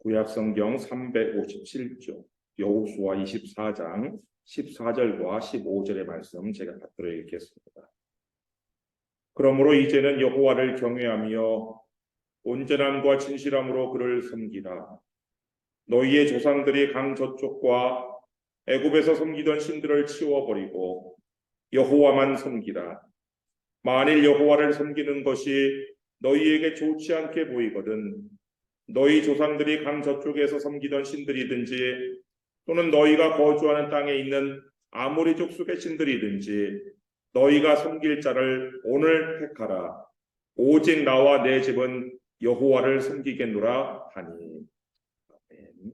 구약성경 357쪽 여호수아 24장 14절과 15절의 말씀 제가 받들어 읽겠습니다. 그러므로 이제는 여호와를 경외하며 온전함과 진실함으로 그를 섬기라. 너희의 조상들이 강 저쪽과 애굽에서 섬기던 신들을 치워버리고 여호와만 섬기라. 만일 여호와를 섬기는 것이 너희에게 좋지 않게 보이거든 너희 조상들이 강 저쪽에서 섬기던 신들이든지 또는 너희가 거주하는 땅에 있는 아모리 족속의 신들이든지 너희가 섬길 자를 오늘 택하라. 오직 나와 내 집은 여호와를 섬기겠노라 하니. 아멘.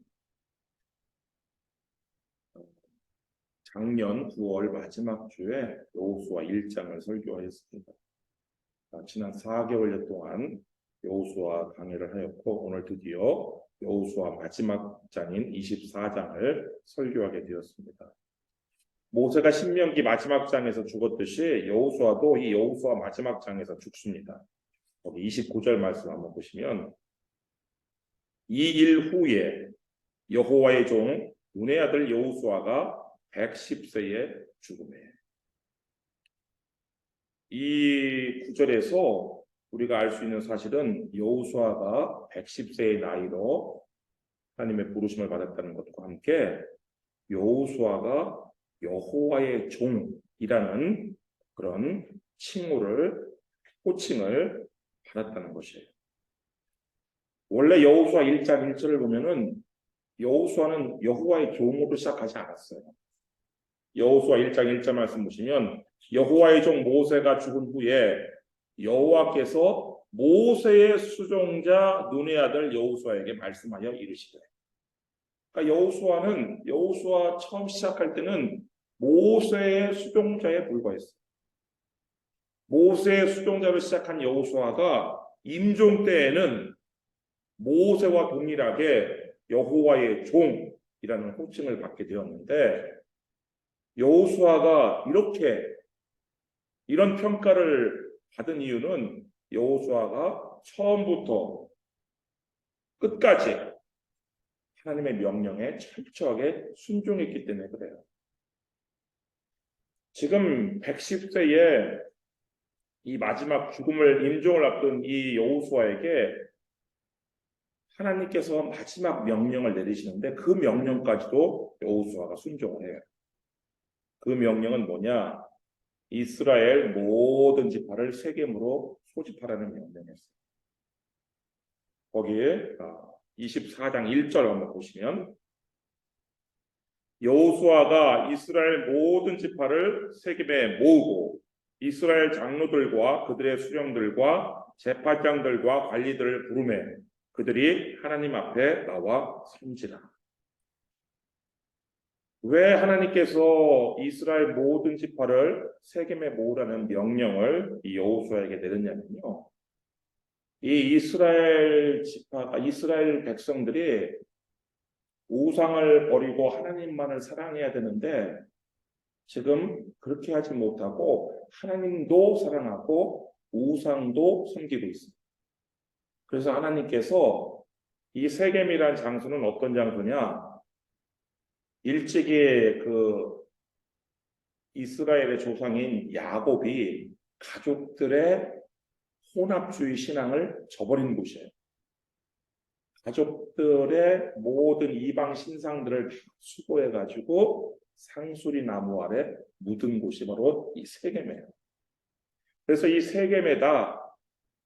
작년 9월 마지막 주에 여호수아 1장을 설교했습니다. 지난 4개월 동안 여호수아 강의를 하였고 오늘 드디어 여호수아 마지막 장인 24장을 설교하게 되었습니다. 모세가 신명기 마지막 장에서 죽었듯이 여호수아도 이 여호수아 마지막 장에서 죽습니다. 거기 29절 말씀 한번 보시면 이 일 후에 여호와의 종 눈의 아들 여호수아가 110세에 죽음에. 이 구절에서 우리가 알 수 있는 사실은 여호수아가 110세의 나이로 하나님의 부르심을 받았다는 것과 함께 여호수아가 여호와의 종이라는 그런 호칭을 받았다는 것이에요. 원래 여호수아 1장 1절을 보면은 여호수아는 여호와의 종으로 시작하지 않았어요. 여호수아 1장 1절 말씀 보시면 여호와의 종 모세가 죽은 후에 여호와께서 모세의 수종자 눈의 아들 여호수아에게 말씀하여 이르시되. 그러니까 여호수아 처음 시작할 때는 모세의 수종자에 불과했어요. 모세의 수종자로 시작한 여호수아가 임종 때에는 모세와 동일하게 여호와의 종이라는 호칭을 받게 되었는데 여호수아가 이런 평가를 받은 이유는 여호수아가 처음부터 끝까지 하나님의 명령에 철저하게 순종했기 때문에 그래요. 지금 110세에 이 마지막 임종을 앞둔 이 여호수아에게 하나님께서 마지막 명령을 내리시는데 그 명령까지도 여호수아가 순종을 해요. 그 명령은 뭐냐? 이스라엘 모든 지파를 세겜으로 소집하라는 명령이었어요. 거기에 24장 1절 한번 보시면 여호수아가 이스라엘 모든 지파를 세겜에 모으고 이스라엘 장로들과 그들의 수령들과 제사장들과 관리들을 부르매 그들이 하나님 앞에 나와 섬지라. 왜 하나님께서 이스라엘 모든 지파를 세겜에 모으라는 명령을 이 여호수아에게 내렸냐면요. 이 이스라엘 백성들이 우상을 버리고 하나님만을 사랑해야 되는데 지금 그렇게 하지 못하고 하나님도 사랑하고 우상도 섬기고 있습니다. 그래서 하나님께서 이 세겜이라는 장소는 어떤 장소냐? 일찍이 이스라엘의 조상인 야곱이 가족들의 혼합주의 신앙을 저버린 곳이에요. 가족들의 모든 이방 신상들을 수거해가지고 상수리 나무 아래 묻은 곳이 바로 이 세겜이에요. 그래서 이 세겜에다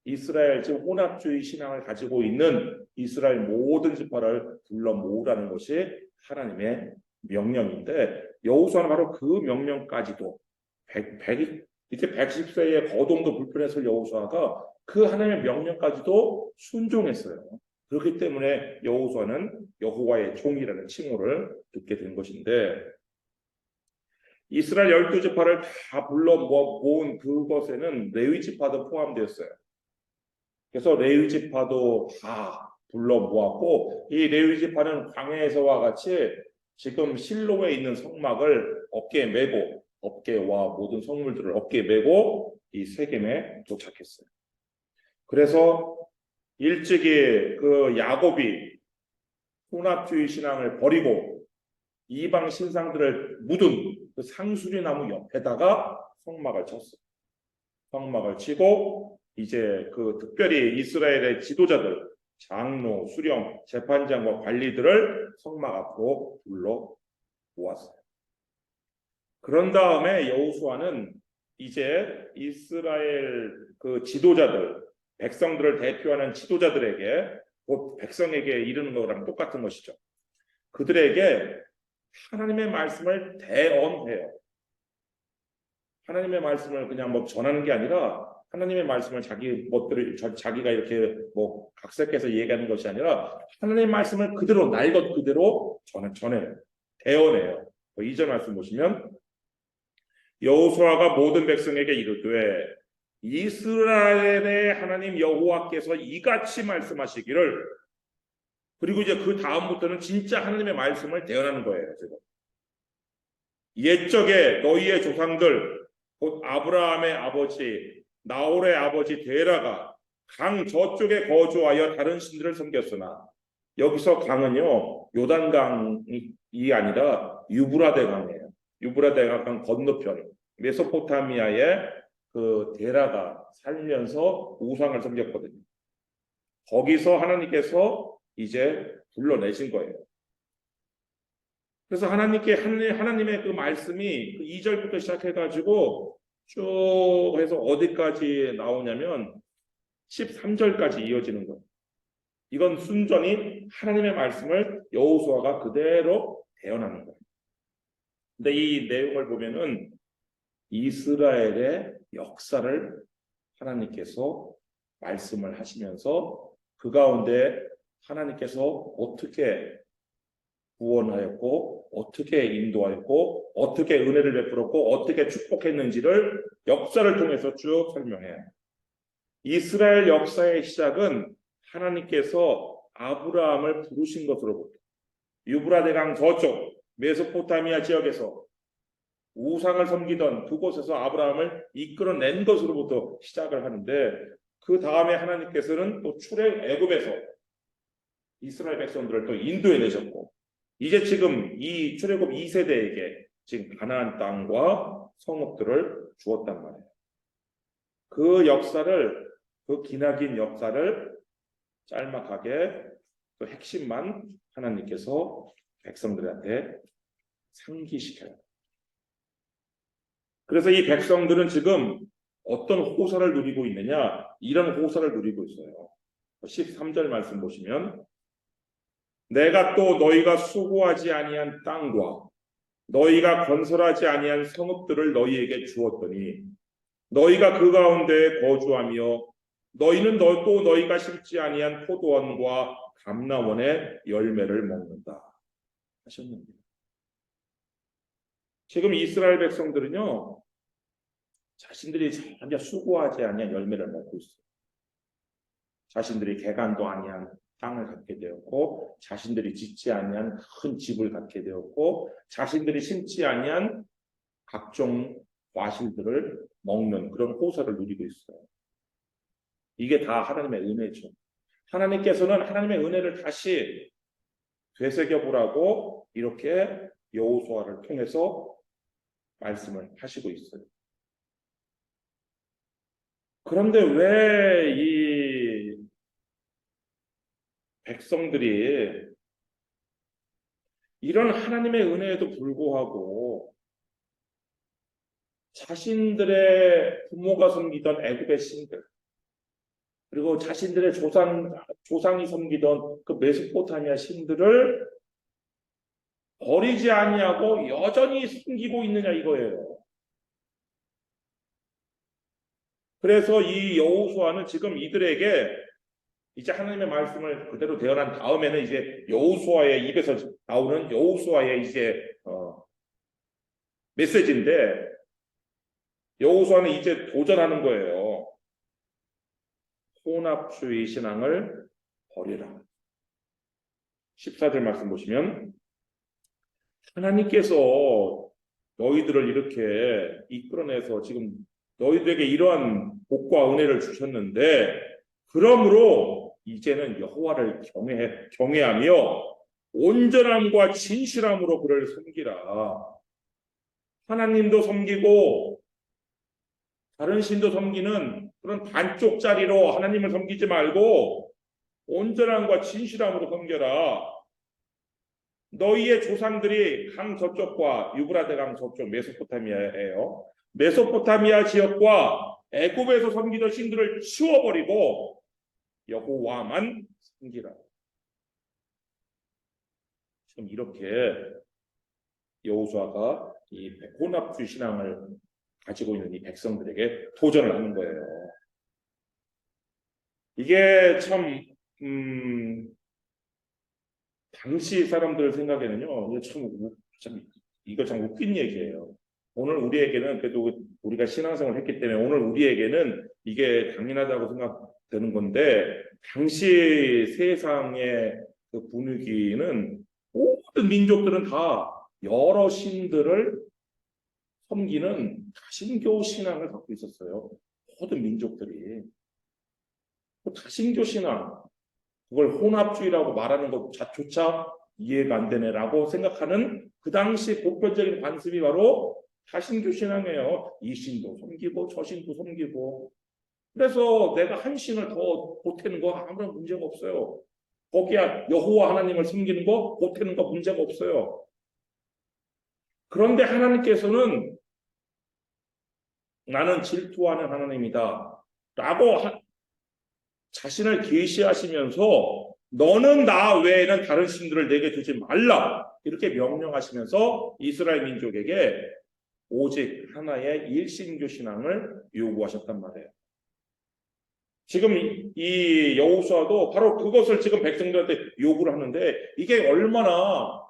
이스라엘 즉 혼합주의 신앙을 가지고 있는 이스라엘 모든 지파를 불러 모으라는 것이 하나님의 명령인데 여호수아는 바로 그 명령까지도 이제 110세의 거동도 불편해서 여호수아가 그 하나님의 명령까지도 순종했어요. 그렇기 때문에 여호수아는 여호와의 종이라는 칭호를 듣게 된 것인데 이스라엘 12지파를 다 불러 모은 그것에는 레위 지파도 포함되었어요. 그래서 레위 지파도 다 불러 모았고 이 레위 지파는 광야에서와 같이 지금 실로에 있는 성막을 어깨에 메고 어깨와 모든 성물들을 어깨에 메고 이 세겜에 도착했어요. 그래서 일찍이 야곱이 혼합주의 신앙을 버리고 이방 신상들을 묻은 그 상수리 나무 옆에다가 성막을 쳤어요. 성막을 치고 이제 그 특별히 이스라엘의 지도자들, 장로, 수령, 재판장과 관리들을 성막 앞으로 불러 모았어요. 그런 다음에 여호수아는 이제 이스라엘 그 지도자들, 백성들을 대표하는 지도자들에게, 곧 백성에게 이르는 거랑 똑같은 것이죠. 그들에게 하나님의 말씀을 대언해요. 하나님의 말씀을 그냥 뭐 전하는 게 아니라 하나님의 말씀을 자기 멋대로 자기가 이렇게 뭐 각색해서 얘기하는 것이 아니라 하나님의 말씀을 그대로 날 것 그대로 전해요. 대언해요. 2절 말씀 보시면 여호수아가 모든 백성에게 이르되 이스라엘의 하나님 여호와께서 이같이 말씀하시기를, 그리고 이제 그 다음부터는 진짜 하나님의 말씀을 대언하는 거예요. 지금 옛적에 너희의 조상들 곧 아브라함의 아버지 나홀의 아버지 데라가 강 저쪽에 거주하여 다른 신들을 섬겼으나, 여기서 강은요 요단강이 아니라 유브라데 강이에요. 유브라데 강 건너편 메소포타미아에 그 데라가 살면서 우상을 섬겼거든요. 거기서 하나님께서 이제 불러내신 거예요. 그래서 하나님의 그 말씀이 그 2절부터 시작해가지고 쭉 해서 어디까지 나오냐면 13절까지 이어지는 거예요. 이건 순전히 하나님의 말씀을 여호수아가 그대로 대언하는 거예요. 근데 이 내용을 보면은 이스라엘의 역사를 하나님께서 말씀을 하시면서 그 가운데 하나님께서 어떻게 구원하였고 어떻게 인도하였고 어떻게 은혜를 베풀었고 어떻게 축복했는지를 역사를 통해서 쭉 설명해요. 이스라엘 역사의 시작은 하나님께서 아브라함을 부르신 것으로부터 유브라데강 저쪽 메소포타미아 지역에서 우상을 섬기던 그곳에서 아브라함을 이끌어낸 것으로부터 시작을 하는데, 그 다음에 하나님께서는 또 애굽에서 이스라엘 백성들을 또 인도해 내셨고, 이제 지금 이 출애굽 2세대에게 지금 가나안 땅과 성읍들을 주었단 말이에요. 그 역사를, 그 기나긴 역사를 짤막하게 그 핵심만 하나님께서 백성들한테 상기시켜요. 그래서 이 백성들은 지금 어떤 호사를 누리고 있느냐? 이런 호사를 누리고 있어요. 13절 말씀 보시면 내가 또 너희가 수고하지 아니한 땅과 너희가 건설하지 아니한 성읍들을 너희에게 주었더니 너희가 그 가운데 거주하며 너희는 또 너희가 심지 아니한 포도원과 감람원의 열매를 먹는다 하셨는데, 지금 이스라엘 백성들은요 자신들이 전혀 수고하지 아니한 열매를 먹고 있어요. 자신들이 개간도 아니한 땅을 갖게 되었고, 자신들이 짓지 아니한 큰 집을 갖게 되었고, 자신들이 심지 아니한 각종 과실들을 먹는 그런 호사를 누리고 있어요. 이게 다 하나님의 은혜죠. 하나님께서는 하나님의 은혜를 다시 되새겨보라고 이렇게 여호수아를 통해서 말씀을 하시고 있어요. 그런데 왜 이 백성들이 이런 하나님의 은혜에도 불구하고 자신들의 부모가 섬기던 애굽의 신들, 그리고 자신들의 조상이 섬기던 그 메소포타미아 신들을 버리지 아니하고 여전히 섬기고 있느냐 이거예요. 그래서 이 여호수아는 지금 이들에게 이제 하나님의 말씀을 그대로 대언한 다음에는 이제 여호수아의 입에서 나오는 여호수아의 이제 메시지인데, 여호수아는 이제 도전하는 거예요. 혼합주의 신앙을 버리라. 14절 말씀 보시면 하나님께서 너희들을 이렇게 이끌어내서 지금 너희들에게 이러한 복과 은혜를 주셨는데, 그러므로 이제는 여호와를 경외하며 온전함과 진실함으로 그를 섬기라. 하나님도 섬기고 다른 신도 섬기는 그런 반쪽짜리로 하나님을 섬기지 말고 온전함과 진실함으로 섬겨라. 너희의 조상들이 강 저쪽과 유브라데 강 저쪽 메소포타미아예요. 메소포타미아 지역과 애굽에서 섬기던 신들을 치워버리고 여호와만 섬기라. 지금 이렇게 여호수아가 이 혼합주의 신앙을 가지고 있는 이 백성들에게 도전을 하는 거예요. 이게 참 당시 사람들 생각에는요, 이거 참 웃긴 얘기예요. 오늘 우리에게는 그래도 우리가 신앙생활을 했기 때문에 오늘 우리에게는 이게 당연하다고 생각되는 건데 당시 세상의 그 분위기는 모든 민족들은 다 여러 신들을 섬기는 다신교 신앙을 갖고 있었어요. 모든 민족들이. 다신교 신앙, 그걸 혼합주의라고 말하는 것조차 이해가 안 되네라고 생각하는 그 당시 보편적인 관습이 바로 다신교 신앙이에요. 이 신도 섬기고 저 신도 섬기고. 그래서 내가 한 신을 더 보태는 거 아무런 문제가 없어요. 거기야 여호와 하나님을 섬기는 거 보태는 거 문제가 없어요. 그런데 하나님께서는 나는 질투하는 하나님이다 라고 자신을 계시하시면서 너는 나 외에는 다른 신들을 내게 두지 말라 이렇게 명령하시면서 이스라엘 민족에게 오직 하나의 일신교 신앙을 요구하셨단 말이에요. 지금 이 여호수아도 바로 그것을 지금 백성들한테 요구를 하는데 이게 얼마나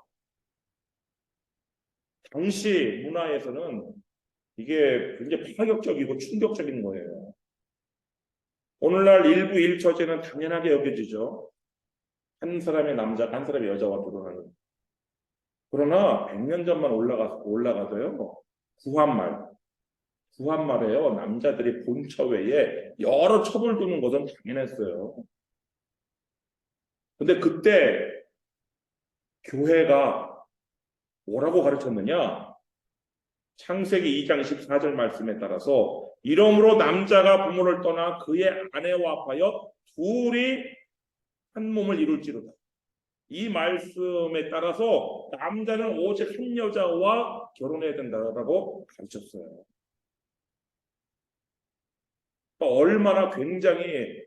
당시 문화에서는 이게 굉장히 파격적이고 충격적인 거예요. 오늘날 일부 일처제는 당연하게 여겨지죠. 한 사람의 남자, 한 사람의 여자와 결혼하는. 그러나 100년 전만 올라가도요. 구한말에요. 남자들이 본처 외에 여러 첩을 두는 것은 당연했어요. 근데 그때 교회가 뭐라고 가르쳤느냐? 창세기 2장 14절 말씀에 따라서 이러므로 남자가 부모를 떠나 그의 아내와 합하여 둘이 한 몸을 이룰지로다. 이 말씀에 따라서 남자는 오직 한 여자와 결혼해야 된다고 가르쳤어요. 얼마나 굉장히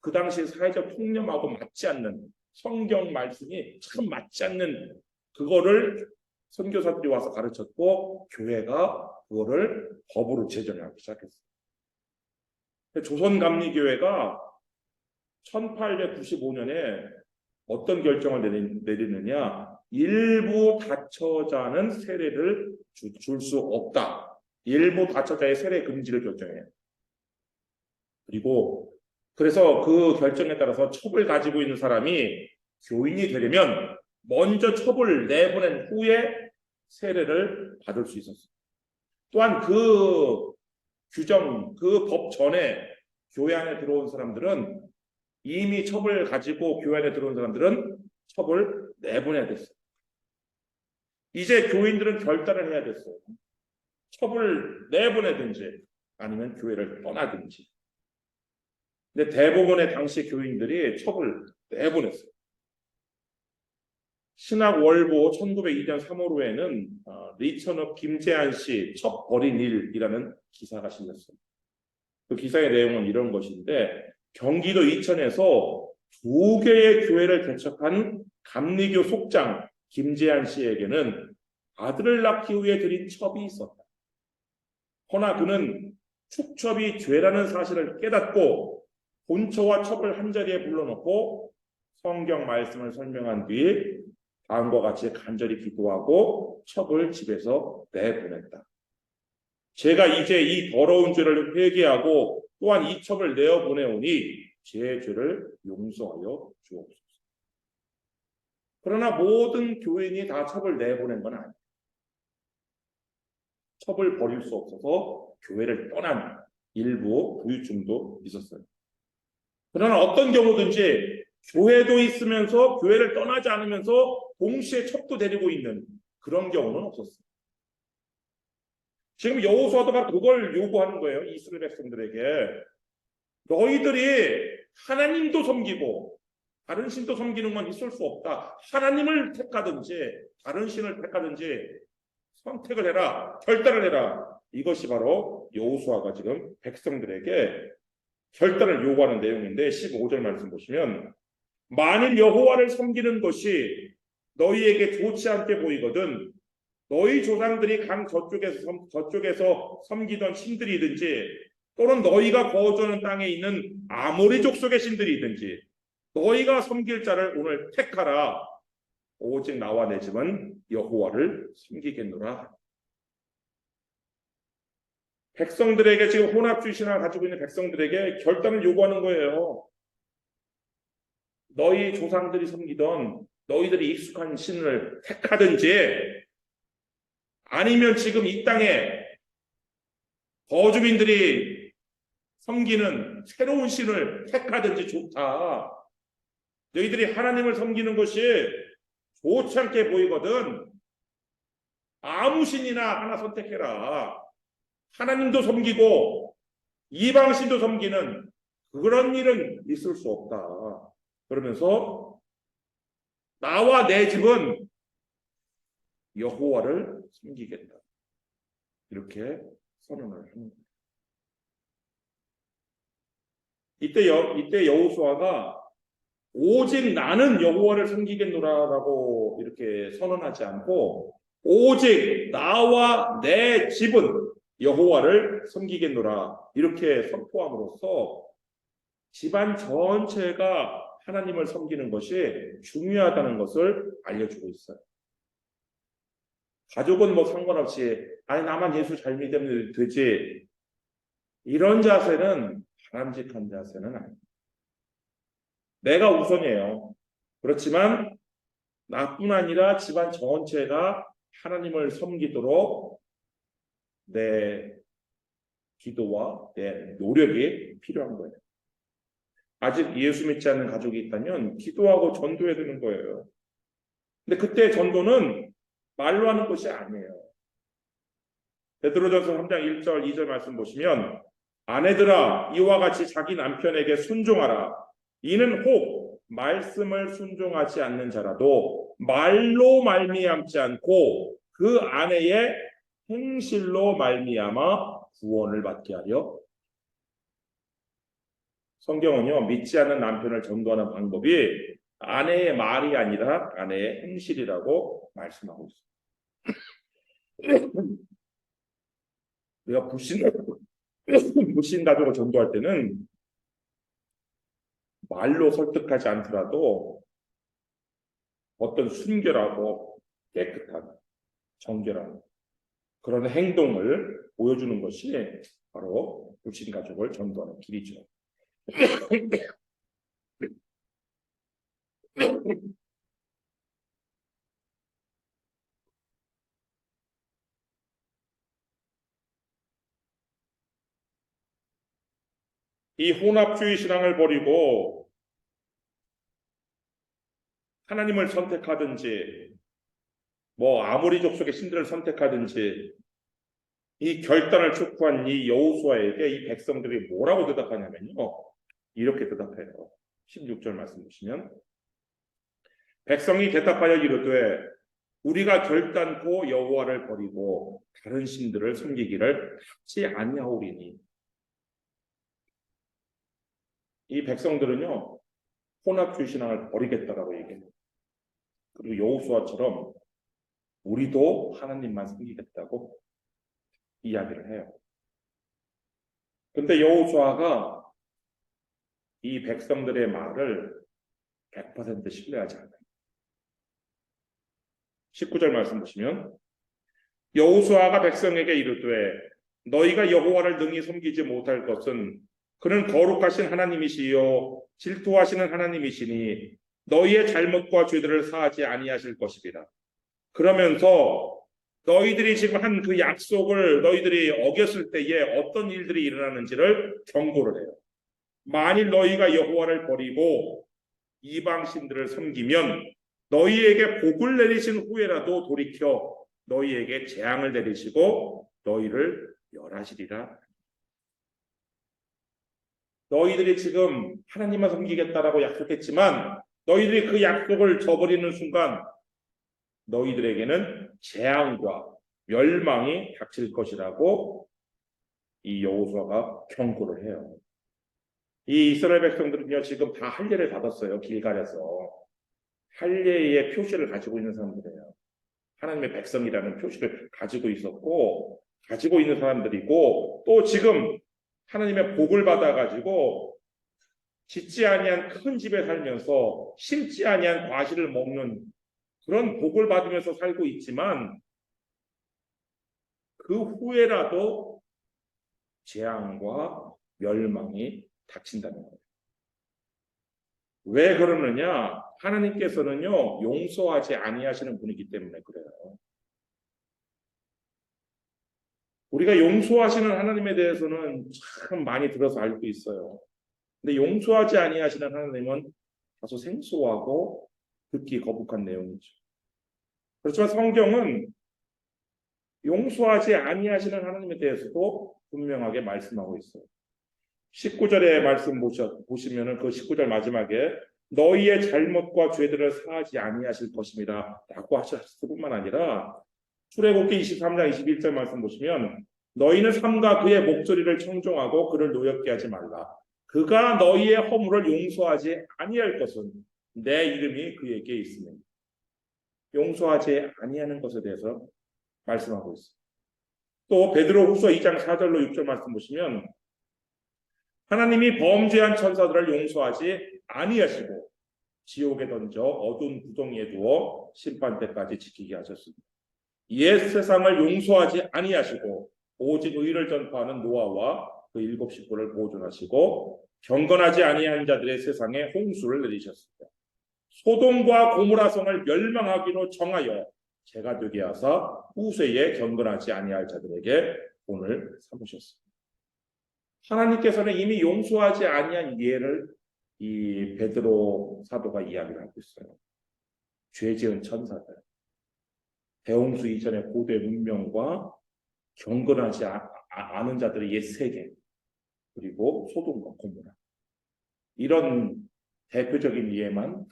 그 당시 사회적 통념하고 맞지 않는 성경 말씀이 참 맞지 않는 그거를 선교사들이 와서 가르쳤고 교회가 그거를 법으로 제정하기 시작했어요. 조선감리교회가 1895년에 어떤 결정을 내리느냐, 일부 다처자는 세례를 줄 수 없다. 일부 다처자의 세례 금지를 결정해요. 그리고 그래서 그 결정에 따라서 첩을 가지고 있는 사람이 교인이 되려면 먼저 첩을 내보낸 후에 세례를 받을 수 있었어요. 또한 그 규정, 그 법 전에 교회 안에 들어온 사람들은 이미 첩을 가지고 교회 안에 들어온 사람들은 첩을 내보내야 됐어요. 이제 교인들은 결단을 해야 됐어요. 첩을 내보내든지 아니면 교회를 떠나든지. 근데 대부분의 당시 교인들이 첩을 내보냈어요. 신학월보 1902년 3월호에는 리천업 김재한 씨 첩 버린 일이라는 기사가 실렸어요. 그 기사의 내용은 이런 것인데 경기도 이천에서 2개의 교회를 개척한 감리교 속장 김재한 씨에게는 아들을 낳기 위해 드린 첩이 있었다. 허나 그는 축첩이 죄라는 사실을 깨닫고 본처와 첩을 한자리에 불러놓고 성경 말씀을 설명한 뒤 다음과 같이 간절히 기도하고 첩을 집에서 내보냈다. 제가 이제 이 더러운 죄를 회개하고 또한 이 첩을 내어보내오니 제 죄를 용서하여 주옵소서. 그러나 모든 교인이 다 첩을 내보낸 건 아니에요. 첩을 버릴 수 없어서 교회를 떠난 일부 부유층도 있었어요. 그러나 어떤 경우든지 교회도 있으면서 교회를 떠나지 않으면서 동시에 첩도 데리고 있는 그런 경우는 없었어요. 지금 여호수아도 바로 그걸 요구하는 거예요. 이스라엘 백성들에게. 너희들이 하나님도 섬기고 다른 신도 섬기는 건 있을 수 없다. 하나님을 택하든지 다른 신을 택하든지 선택을 해라. 결단을 해라. 이것이 바로 여호수아가 지금 백성들에게 결단을 요구하는 내용인데 15절 말씀 보시면 만일 여호와를 섬기는 것이 너희에게 좋지 않게 보이거든 너희 조상들이 강 저쪽에서 섬기던 신들이든지 또는 너희가 거주하는 땅에 있는 아모리 족속의 신들이든지 너희가 섬길 자를 오늘 택하라. 오직 나와 내 집은 여호와를 섬기겠노라. 백성들에게 지금 혼합주의 신앙을 가지고 있는 백성들에게 결단을 요구하는 거예요. 너희 조상들이 섬기던 너희들이 익숙한 신을 택하든지 아니면 지금 이 땅에 거주민들이 섬기는 새로운 신을 택하든지 좋다. 너희들이 하나님을 섬기는 것이 좋지 않게 보이거든 아무 신이나 하나 선택해라. 하나님도 섬기고 이방신도 섬기는 그런 일은 있을 수 없다. 그러면서 나와 내 집은 여호와를 섬기겠다. 이렇게 선언을 합니다. 이때 여호수아가 오직 나는 여호와를 섬기겠노라라고 이렇게 선언하지 않고 오직 나와 내 집은 여호와를 섬기겠노라 이렇게 선포함으로써 집안 전체가 하나님을 섬기는 것이 중요하다는 것을 알려주고 있어요. 가족은 뭐 상관없이 아니 나만 예수 잘 믿으면 되지 이런 자세는 바람직한 자세는 아닙니다. 내가 우선이에요. 그렇지만 나뿐 아니라 집안 전체가 하나님을 섬기도록 내 기도와 내 노력이 필요한 거예요. 아직 예수 믿지 않는 가족이 있다면 기도하고 전도해야 되는 거예요. 근데 그때 전도는 말로 하는 것이 아니에요. 베드로전서 3장 1절 2절 말씀 보시면 아내들아 이와 같이 자기 남편에게 순종하라. 이는 혹 말씀을 순종하지 않는 자라도 말로 말미암지 않고 그 아내의 행실로 말미암아 구원을 받게 하려. 성경은요 믿지 않는 남편을 전도하는 방법이 아내의 말이 아니라 아내의 행실이라고 말씀하고 있습니다. 우리가 불신 가족을 전도할 때는 말로 설득하지 않더라도 어떤 순결하고 깨끗한 정결한 그런 행동을 보여주는 것이 바로 불신 가족을 전도하는 길이죠. 이 혼합주의 신앙을 버리고 하나님을 선택하든지 뭐 아모리 족속의 신들을 선택하든지 이 결단을 촉구한 이 여호수아에게 이 백성들이 뭐라고 대답하냐면요. 이렇게 대답해요. 16절 말씀 보시면 백성이 대답하여 이르되 우리가 결단코 여호와를 버리고 다른 신들을 섬기기를 하지 아니하오리니. 이 백성들은요 혼합주의 신앙을 버리겠다라고 얘기해요. 그리고 여호수아처럼 우리도 하나님만 섬기겠다고 이야기를 해요. 근데 여호수아가 이 백성들의 말을 100% 신뢰하지 않아요. 19절 말씀 보시면 여호수아가 백성에게 이르되 너희가 여호와를 능히 섬기지 못할 것은 그는 거룩하신 하나님이시요 질투하시는 하나님이시니 너희의 잘못과 죄들을 사하지 아니하실 것이리라. 그러면서 너희들이 지금 한 그 약속을 너희들이 어겼을 때에 어떤 일들이 일어나는지를 경고를 해요. 만일 너희가 여호와를 버리고 이방신들을 섬기면 너희에게 복을 내리신 후에라도 돌이켜 너희에게 재앙을 내리시고 너희를 멸하시리라. 너희들이 지금 하나님만 섬기겠다라고 약속했지만 너희들이 그 약속을 저버리는 순간 너희들에게는 재앙과 멸망이 닥칠 것이라고 이 여호수아가 경고를 해요. 이 이스라엘 백성들은요 지금 다 할례를 받았어요. 길갈에서 할례의 표시를 가지고 있는 사람들이에요. 하나님의 백성이라는 표시를 가지고 있었고 가지고 있는 사람들이고 또 지금 하나님의 복을 받아가지고 짓지 아니한 큰 집에 살면서 심지 아니한 과실을 먹는 그런 복을 받으면서 살고 있지만 그 후에라도 재앙과 멸망이 닥친다는 거예요. 왜 그러느냐? 하나님께서는요 용서하지 아니하시는 분이기 때문에 그래요. 우리가 용서하시는 하나님에 대해서는 참 많이 들어서 알고 있어요. 근데 용서하지 아니하시는 하나님은 다소 생소하고 듣기 거북한 내용이죠. 그렇지만 성경은 용서하지 아니하시는 하나님에 대해서도 분명하게 말씀하고 있어요. 19절의 말씀 보시면은 그 19절 마지막에 너희의 잘못과 죄들을 사하지 아니하실 것입니다 라고 하셨을 뿐만 아니라 출애굽기 23장 21절 말씀 보시면 너희는 삼가 그의 목소리를 청종하고 그를 노엽게 하지 말라. 그가 너희의 허물을 용서하지 아니할 것은 내 이름이 그에게 있으니. 용서하지 아니하는 것에 대해서 말씀하고 있습니다. 또 베드로후서 2장 4절로 6절 말씀 보시면 하나님이 범죄한 천사들을 용서하지 아니하시고 지옥에 던져 어두운 구덩이에 두어 심판 때까지 지키게 하셨습니다. 옛 세상을 용서하지 아니하시고 오직 의를 전파하는 노아와 그 7 식구를 보존하시고 경건하지 아니한 자들의 세상에 홍수를 내리셨습니다. 소돔과 고모라 성을 멸망하기로 정하여 죄가 되게 하사 후세에 경건하지 아니할 자들에게 본을 삼으셨습니다. 하나님께서는 이미 용서하지 아니한 예를 이 베드로 사도가 이야기를 하고 있어요. 죄 지은 천사들, 대홍수 이전의 고대 문명과 경건하지 않은 자들의 옛 세계, 그리고 소돔과 고모라, 이런 대표적인 예만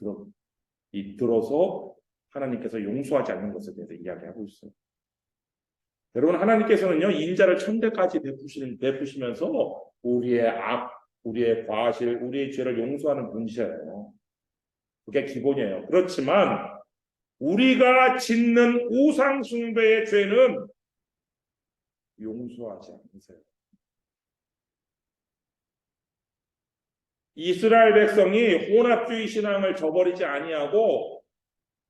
들어서 하나님께서 용서하지 않는 것에 대해서 이야기하고 있어요. 여러분, 하나님께서는요 인자를 천대까지 베푸시면서 우리의 악, 우리의 과실, 우리의 죄를 용서하는 분이셔요. 그게 기본이에요. 그렇지만 우리가 짓는 우상 숭배의 죄는 용서하지 않으세요. 이스라엘 백성이 혼합주의 신앙을 저버리지 아니하고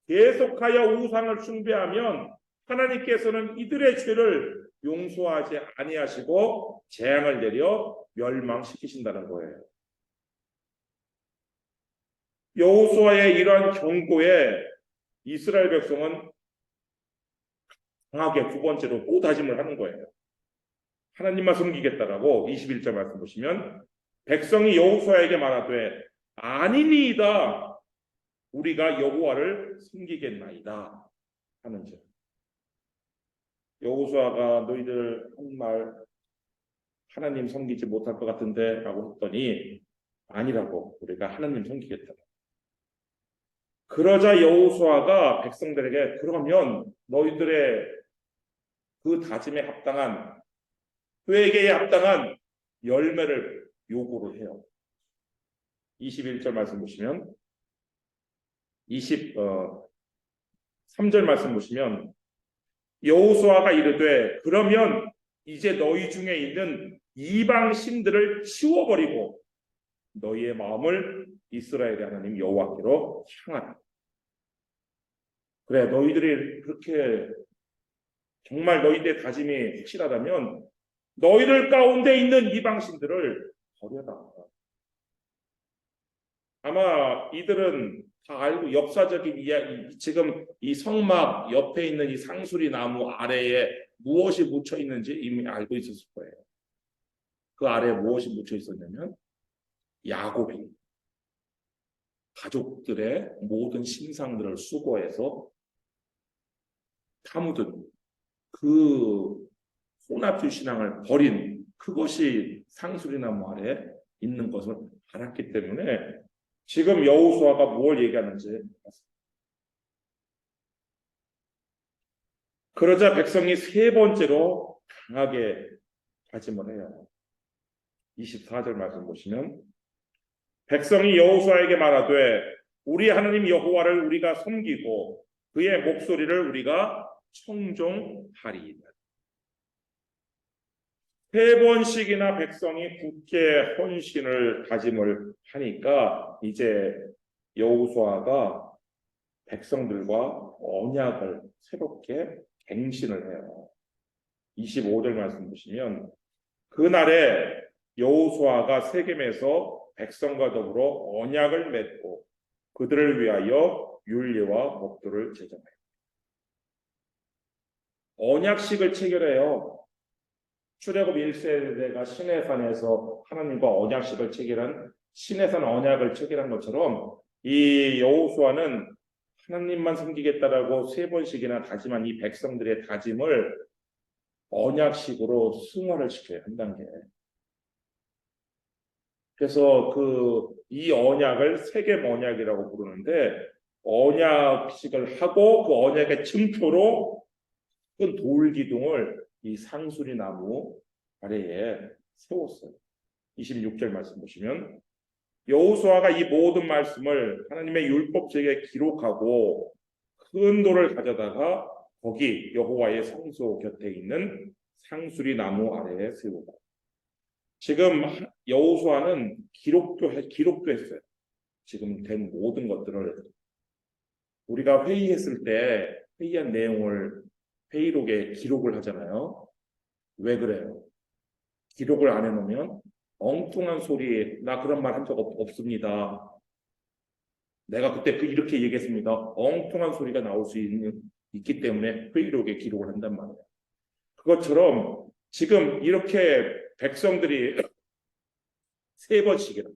계속하여 우상을 숭배하면 하나님께서는 이들의 죄를 용서하지 아니하시고 재앙을 내려 멸망시키신다는 거예요. 여호수아의 이러한 경고에 이스라엘 백성은 강하게 두 번째로 또 다짐을 하는 거예요. 하나님만 섬기겠다라고 21절 말씀 보시면 백성이 여호수아에게 말하되 아니니이다 우리가 여호와를 섬기겠나이다 하는 점. 여호수아가 너희들 한 말 하나님 섬기지 못할 것 같은데 라고 했더니 아니라고 우리가 하나님 섬기겠다. 그러자 여호수아가 백성들에게 그러면 너희들의 그 다짐에 합당한 회개에 합당한 열매를 요구를 해요. 21절 말씀 보시면 23절 말씀 보시면 여호수아가 이르되 그러면 이제 너희 중에 있는 이방 신들을 치워버리고 너희의 마음을 이스라엘의 하나님 여호와께로 향하라. 그래, 너희들이 그렇게 정말 너희들의 다짐이 확실하다면 너희들 가운데 있는 이방 신들을 버려라. 아마 이들은 다 알고 역사적인 이야기, 지금 이 성막 옆에 있는 이 상수리 나무 아래에 무엇이 묻혀 있는지 이미 알고 있었을 거예요. 그 아래에 무엇이 묻혀 있었냐면 야곱이 가족들의 모든 신상들을 수거해서 파묻은 그 혼합주의 신앙을 버린 그것이 상수리나무 아래 있는 것을 알았기 때문에 지금 여호수아가 뭘 얘기하는지 봤습니다. 그러자 백성이 세 번째로 강하게 다짐을 해요. 24절 말씀 보시면 백성이 여호수아에게 말하되 우리 하나님 여호와를 우리가 섬기고 그의 목소리를 우리가 청종하리이다. 세 번씩이나 백성이 굳게 헌신을 다짐을 하니까 이제 여호수아가 백성들과 언약을 새롭게 갱신을 해요. 25절 말씀 보시면 그날에 여호수아가 세겜에서 백성과 더불어 언약을 맺고 그들을 위하여 율례와 법도를 제정해요. 언약식을 체결해요. 출애굽 1세대가 시내산에서 하나님과 언약식을 체결한 시내산 언약을 체결한 것처럼 이 여호수아는 하나님만 섬기겠다라고 세 번씩이나 다짐한 이 백성들의 다짐을 언약식으로 승화를 시켜요. 한 단계. 그래서 이 언약을 세겜 언약이라고 부르는데 언약식을 하고 그 언약의 층표로 큰 돌 기둥을 이 상수리 나무 아래에 세웠어요. 26절 말씀 보시면 여호수아가 이 모든 말씀을 하나님의 율법책에 기록하고 큰 돌을 가져다가 거기 여호와의 성소 곁에 있는 상수리 나무 아래에 세우고 지금 여호수아는 기록도 했어요. 지금 된 모든 것들을 우리가 회의했을 때 회의한 내용을 회의록에 기록을 하잖아요. 왜 그래요? 기록을 안 해놓으면 엉뚱한 소리, 나 그런 말 한 적 없습니다. 내가 그때 이렇게 얘기했습니다. 엉뚱한 소리가 나올 수 있기 때문에 회의록에 기록을 한단 말이에요. 그것처럼 지금 이렇게 백성들이 세 번씩이나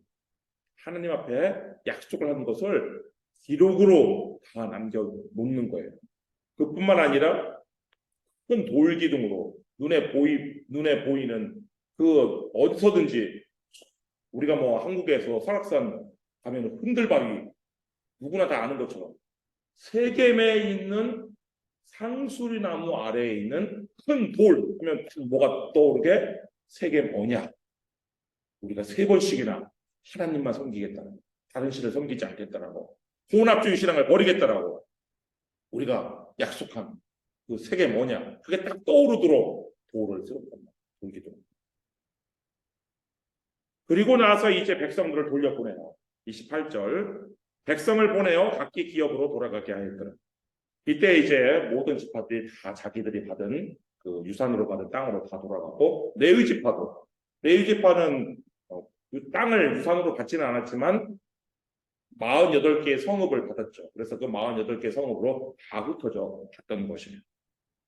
하나님 앞에 약속을 한 것을 기록으로 다 남겨놓는 거예요. 그뿐만 아니라 큰 돌기둥으로 눈에 보이는 그 어디서든지 우리가 뭐 한국에서 설악산 가면 흔들바위 누구나 다 아는 것처럼 세겜에 있는 상수리 나무 아래에 있는 큰 돌 하면 뭐가 떠오르게 세겜 언약. 우리가 세 번씩이나 하나님만 섬기겠다는 다른 신을 섬기지 않겠다라고 혼합주의 신앙을 버리겠다라고 우리가 약속한 그 세겜 언약 그게 딱 떠오르도록 돌을 세웠단 말이에요. 돌기둥. 그리고 나서 이제 백성들을 돌려보내요. 28절 백성을 보내어 각기 기업으로 돌아가게 하였더라. 이때 이제 모든 지파들이 다 자기들이 받은 그 유산으로 받은 땅으로 다 돌아가고 레위 지파는 그 땅을 유산으로 받지는 않았지만 48개의 성읍을 받았죠. 그래서 그 48개의 성읍으로 다 흩어져 갔던 것이에요.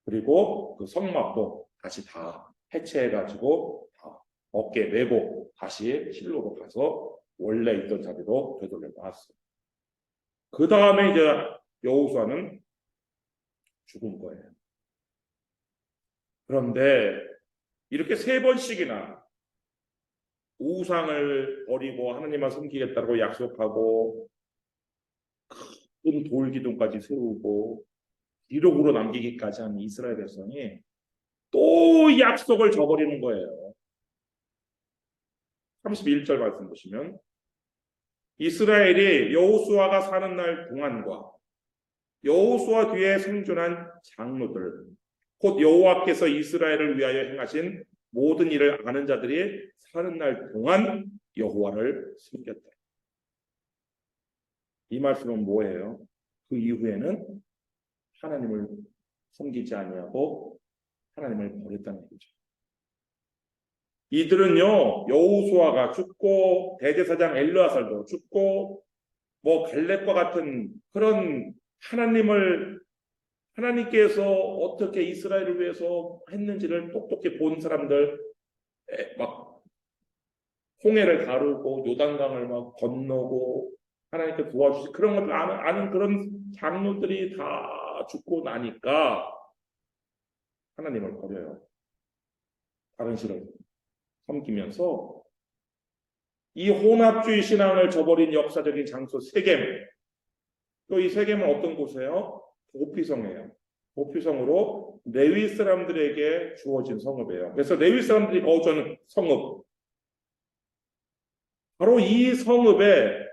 그리고 그 성막도 다시 다 해체해가지고 다 어깨 메고 다시 실로로 가서 원래 있던 자리로 되돌려 놨어요. 그 다음에 이제 여호수아는 죽은 거예요. 그런데 이렇게 세 번씩이나 우상을 버리고 하나님만 섬기겠다고 약속하고 큰 돌기둥까지 세우고 기록으로 남기기까지 한 이스라엘 백성이 또 약속을 저버리는 거예요. 31절 말씀 보시면 이스라엘이 여호수아가 사는 날 동안과 여호수아 뒤에 생존한 장로들 곧 여호와께서 이스라엘을 위하여 행하신 모든 일을 아는 자들이 사는 날 동안 여호와를 섬겼다. 이 말씀은 뭐예요? 그 이후에는 하나님을 섬기지 아니하고 하나님을 버렸다는 얘기죠. 이들은요 여호수아가 죽고 대제사장 엘르아살도 죽고 뭐 갈렙과 같은 그런 하나님께서 어떻게 이스라엘을 위해서 했는지를 똑똑히 본 사람들 막 홍해를 가르고 요단강을 막 건너고 하나님께 도와주시 그런 것을 아는 그런 장로들이 다 죽고 나니까 하나님을 버려요. 다른 신을 섬기면서 이 혼합주의 신앙을 저버린 역사적인 장소 세겜. 또 이 세겜은 어떤 곳이에요? 도피성이에요. 도피성으로 레위 사람들에게 주어진 성읍이에요. 그래서 레위 사람들이 거주하는 성읍. 바로 이 성읍에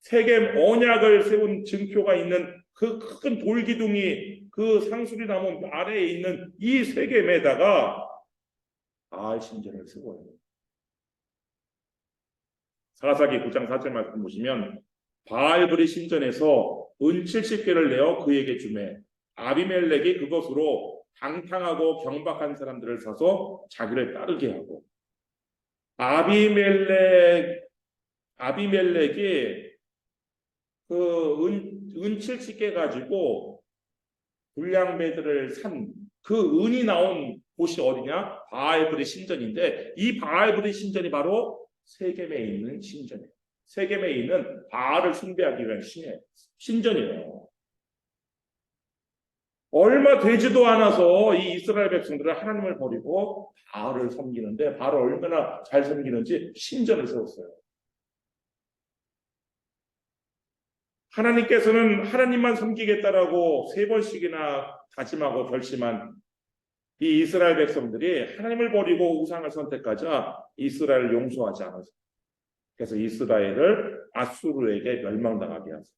세겜 언약을 세운 증표가 있는 그 큰 돌기둥이 그 상수리 나무 아래에 있는 이 세겜에다가 바알 신전을 세워요. 사사기 9장 4절 말씀 보시면 바알브리 신전에서 은 70개를 내어 그에게 주매 아비멜렉이 그것으로 방탕하고 경박한 사람들을 사서 자기를 따르게 하고 아비멜렉이 그 은 70개 가지고 불량배들을 산 그 은이 나온 곳이 어디냐? 바알브리 신전인데 이 바알브리 신전이 바로 세겜에 있는 신전이에요. 세겜에 있는 바알을 숭배하기 위한 신전이에요. 얼마 되지도 않아서 이 이스라엘 백성들은 하나님을 버리고 바알을 섬기는데 바알을 얼마나 잘 섬기는지 신전을 세웠어요. 하나님께서는 하나님만 섬기겠다라고 3번씩이나 다짐하고 결심한 이 이스라엘 백성들이 하나님을 버리고 우상을 선택하자 이스라엘을 용서하지 않았어요. 그래서 이스라엘을 아수르에게 멸망당하게 하세요.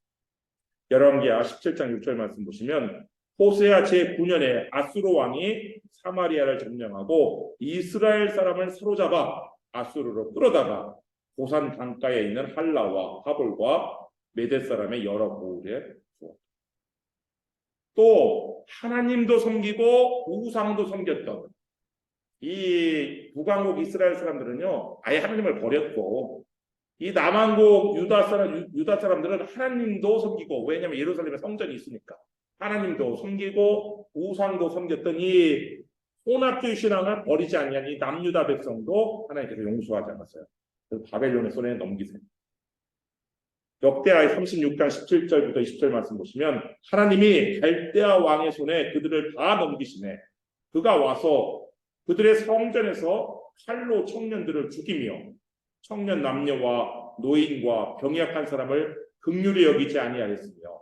열왕기하 17장 6절 말씀 보시면 호세아 제9년에 아수르 왕이 사마리아를 점령하고 이스라엘 사람을 사로잡아 아수르로 끌어다가 고산 강가에 있는 할라와 하볼과 메대 사람의 여러 고을에 주었다. 또 하나님도 섬기고 우상도 섬겼던 이 북왕국 이스라엘 사람들은요 아예 하나님을 버렸고 이 남왕국 유다 사람들은 하나님도 섬기고 왜냐하면 예루살렘에 성전이 있으니까 하나님도 섬기고 우상도 섬겼던 이 혼합주의 신앙을 버리지 아니한 이 남유다 백성도 하나님께서 용서하지 않았어요. 그래서 바벨론의 손에 넘기세요. 역대하 36장 17절부터 20절 말씀 보시면 하나님이 갈대아 왕의 손에 그들을 다 넘기시네. 그가 와서 그들의 성전에서 칼로 청년들을 죽이며 청년 남녀와 노인과 병이 약한 사람을 긍휼히 여기지 아니하였으며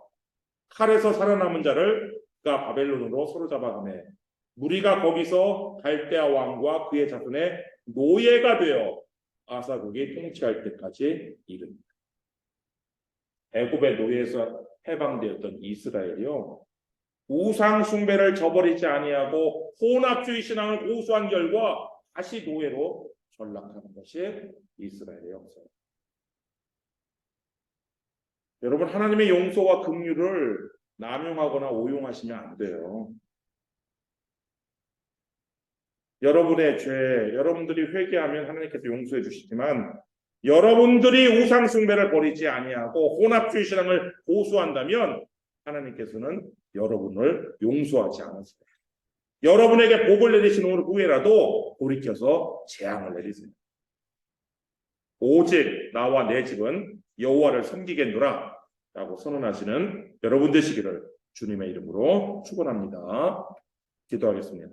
칼에서 살아남은 자를 그가 바벨론으로 사로잡아가매 무리가 거기서 갈대아 왕과 그의 자손의 노예가 되어 아사국이 통치할 때까지 이릅니다. 애굽의 노예에서 해방되었던 이스라엘이요 우상 숭배를 저버리지 아니하고 혼합주의 신앙을 고수한 결과 다시 노예로 전락하는 것이 이스라엘의 역사입니다. 여러분 하나님의 용서와 긍휼을 남용하거나 오용하시면 안 돼요. 여러분의 죄, 여러분들이 회개하면 하나님께서 용서해 주시지만 여러분들이 우상 숭배를 버리지 아니하고 혼합주의 신앙을 고수한다면 하나님께서는 여러분을 용서하지 않으세요. 여러분에게 복을 내리시는 후에라도 돌이켜서 재앙을 내리세요. 오직 나와 내 집은 여호와를 섬기겠노라 라고 선언하시는 여러분 되시기를 주님의 이름으로 축원합니다. 기도하겠습니다.